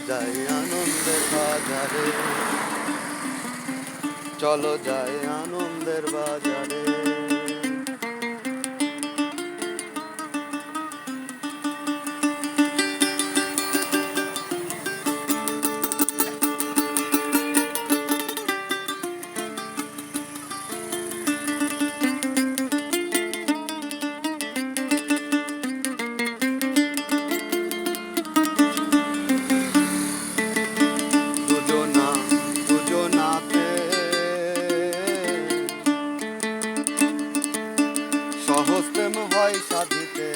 যাই আনন্দের বাজারে, চলো যাই আনন্দের বাজারে। দুজনাতে সহজ প্রেম হয় সাধিতে,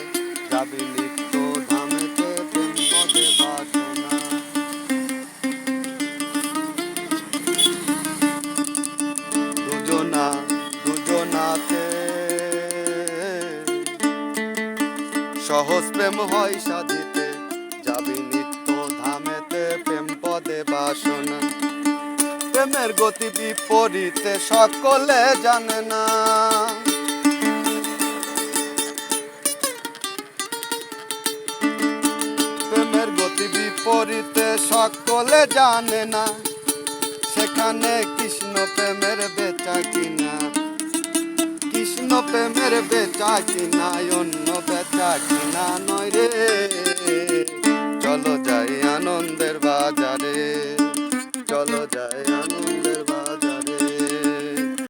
যাবি নিত্য ধামেতে প্রেম পদে বাসনা। দুজনাতে সহজ প্রেম হয় সাধিতে, যাবি নিত্য ধামেতে প্রেম পদে বাসনা। প্রেমের গতি বিপরীতে সকলে জানে না, প্রেমের গতি বিপরীতে সকলে জানে না। সেখানে কৃষ্ণ প্রেমের বেচা কিনা, কৃষ্ণ প্রেমের বেচা কিনা, অন্য বেচা কিনা নয় রে। চলো যাই আনন্দের বাজারে,